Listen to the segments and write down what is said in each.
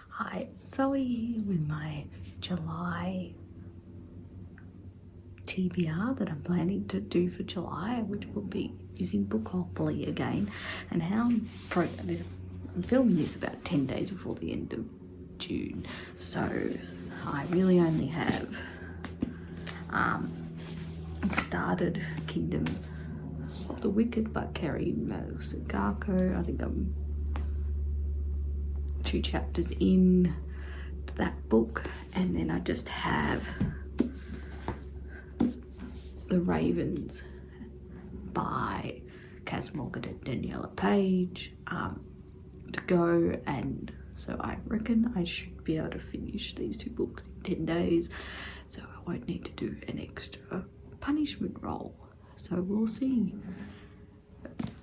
Hi, Zoe here with my July TBR that I'm planning to do for July, which will be using Bookoply again. And how I'm filming this about 10 days before the end of June, so I really only have started Kingdom of the Wicked by Kerry Mazzucato. I think I'm 2 chapters in that book, and then I just have The Ravens by Cas Morgan and Daniela Page to go, and so I reckon I should be able to finish these 2 books in 10 days, so I won't need to do an extra punishment roll. So we'll see,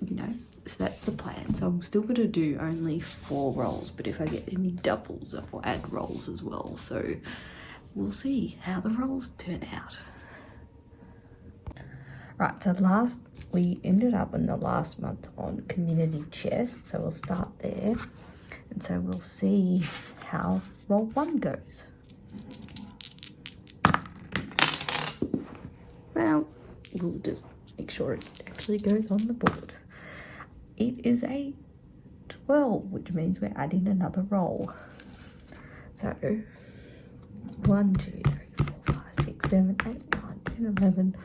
you know, so that's the plan. So I'm still going to do only 4 rolls, but if I get any doubles I'll add rolls as well, so we'll see how the rolls turn out. Right, so we ended up in the last month on community chest, so we'll start there, and so we'll see how roll 1 goes. Well, we'll just make sure it actually goes on the board. It is a 12, which means we're adding another roll. So 1, 2, 3, 4, 5, 6, 7, 8, 9, 10, 11,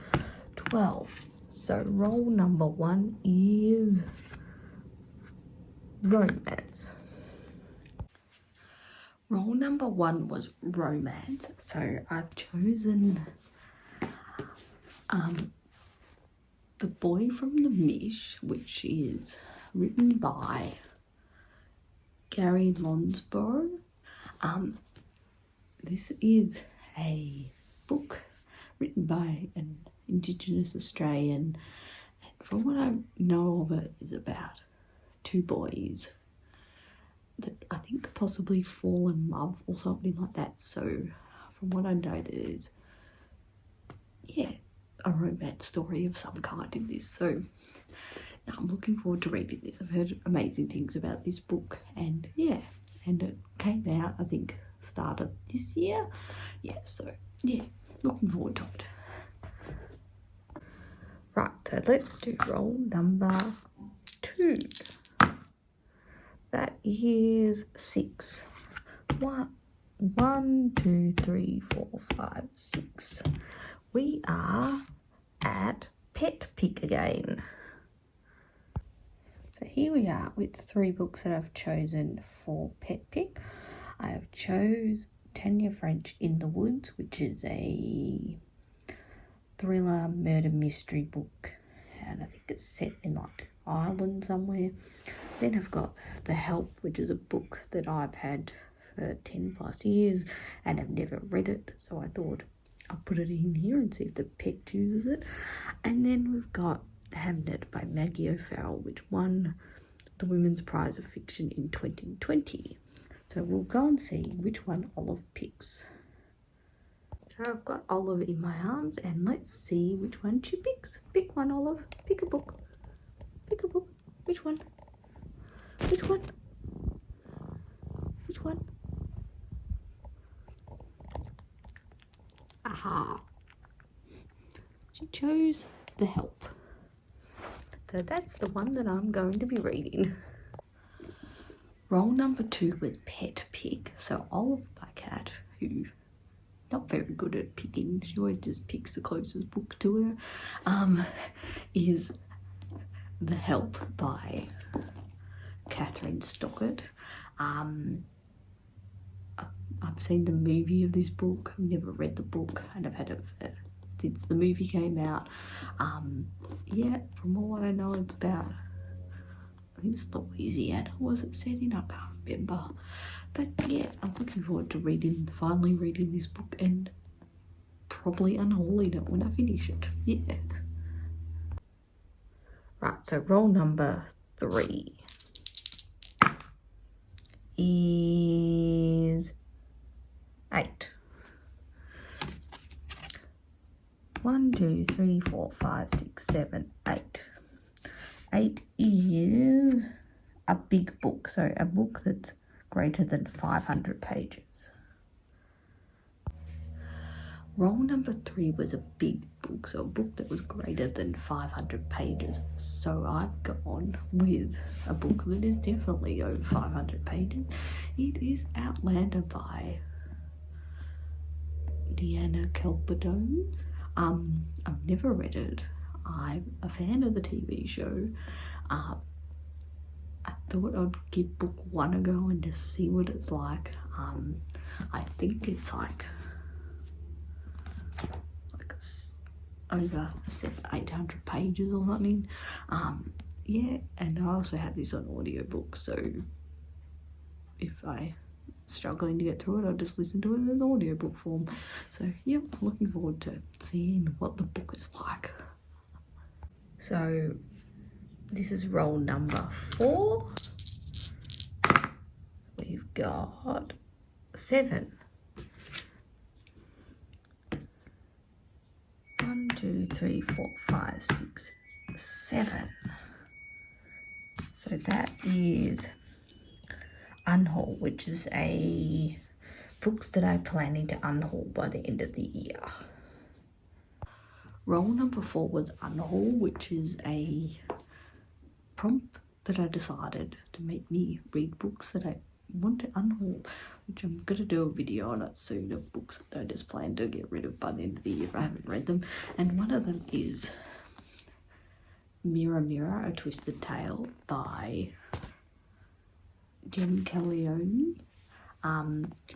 12. So roll number 1 is romance. Roll number 1 was romance, so I've chosen The Boy from the Mish, which is written by Gary Lonsborough. This is a book written by an Indigenous Australian, and from what I know of it, is about 2 boys that I think possibly fall in love or something like that. So from what I know, there's a romance story of some kind in this, so I'm looking forward to reading this. I've heard amazing things about this book, and and it came out, I think, start of this year. So looking forward to it. Right, so let's do roll number 2. That is 6. 1, 2, 3, 4, 5, 6. We are at Pet Pick again. So here we are with 3 books that I've chosen for Pet Pick. I have chose Tanya French In the Woods, which is a thriller murder mystery book, and I think it's set in like Ireland somewhere. Then I've got The Help, which is a book that I've had for 10 plus years and have never read it, so I thought I'll put it in here and see if the pet chooses it. And then we've got Hamnet by Maggie O'Farrell, which won the Women's Prize of Fiction in 2020. So we'll go and see which one Olive picks. So I've got Olive in my arms, and let's see which one she picks. Pick one, Olive. Pick a book. Pick a book. Which one? Which one? Which one? Aha. She chose The Help. So that's the one that I'm going to be reading. Roll number 2 was Pet Pick. So Olive, my cat, who not very good at picking, she always just picks the closest book to her, is The Help by Catherine Stockett. I've seen the movie of this book. I've never read the book, and I've had it since the movie came out. From what I know, it's about, I think it's Louisiana, was it set in? I can't remember. But I'm looking forward to finally reading this book, and probably unhauling it when I finish it. Right, so roll number 3 is 8. 1, 2, 3, 4, 5, 6, 7, 8. 8 is a big book, so a book that's greater than 500 pages. Roll number 3 was a big book, so a book that was greater than 500 pages. So I've gone with a book that is definitely over 500 pages. It is Outlander by Deanna Kelperdone. I've never read it. I'm a fan of the TV show. I thought I'd give book 1 a go and just see what it's like. I think it's like over 800 pages or something. Yeah, and I also have this on audiobook, so if I'm struggling to get through it, I'll just listen to it in an audiobook form. So yeah, looking forward to seeing what the book is like. So this is roll number 4. We've got 7. 1, 2, 3, 4, 5, 6, 7. So that is Unhaul, which is a books that I'm planning to unhaul by the end of the year. Roll number 4 was Unhaul, which is a prompt that I decided to make me read books that I want to unhaul, which I'm going to do a video on it soon, of books that I just plan to get rid of by the end of the year if I haven't read them. And one of them is Mirror Mirror, A Twisted Tale by Jen Callione.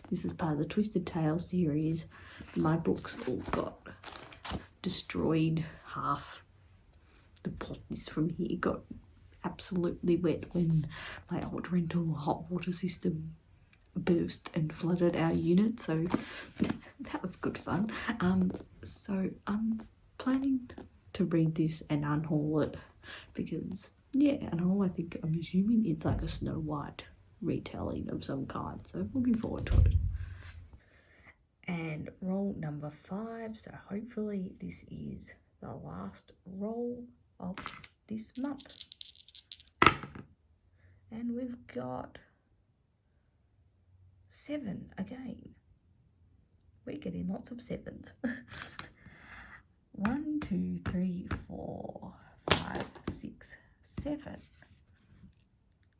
This is part of the Twisted Tale series. My books all got destroyed. Half the bottles from here got absolutely wet when my old rental hot water system burst and flooded our unit, so that was good fun. So I'm planning to read this and unhaul it because, yeah, unhaul, I'm assuming it's like a Snow White retelling of some kind, so looking forward to it. And roll number 5, so hopefully this is the last roll of this month. And we've got 7 again. We're getting lots of 7s. 1, 2, 3, 4, 5, 6, 7.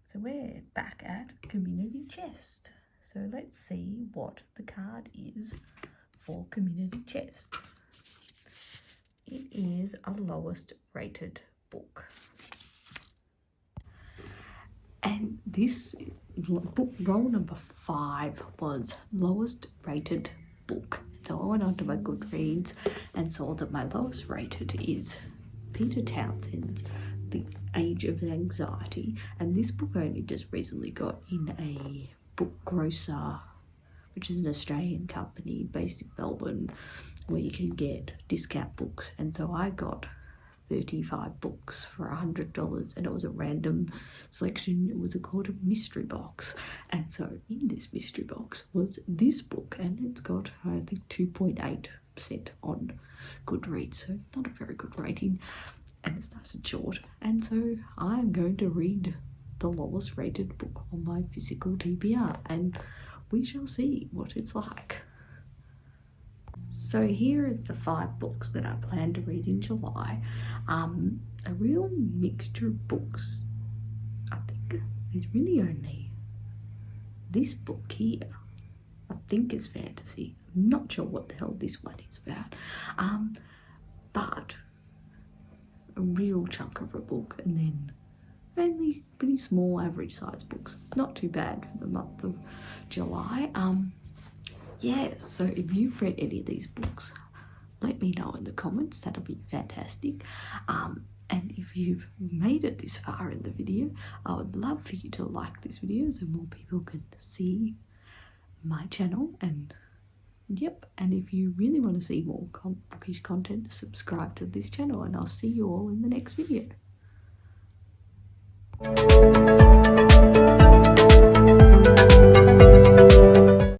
So we're back at Community Chest. So let's see what the card is for Community Chest. It is a lowest rated book. And this book, roll number 5, was lowest rated book. So I went onto my Goodreads and saw that my lowest rated is Peter Townsend's The Age of Anxiety. And this book only just recently got in a Book Grocer, which is an Australian company based in Melbourne, where you can get discount books. And so I got 35 books for $100, and it was a random selection. It was called a mystery box, and so in this mystery box was this book, and it's got, I think, 2.8% on Goodreads, so not a very good rating, and it's nice and short. And so I'm going to read the lowest rated book on my physical TBR, and we shall see what it's like. So here is the 5 books that I plan to read in July. A real mixture of books. I think there's really only this book here, I think, is fantasy. I'm not sure what the hell this one is about. But a real chunk of a book, and then mainly pretty small average size books. Not too bad for the month of July. Yeah, so if you've read any of these books, let me know in the comments. That'll be fantastic. And if you've made it this far in the video, I would love for you to like this video so more people can see my channel. And yep, and if you really want to see more bookish content, subscribe to this channel, and I'll see you all in the next video.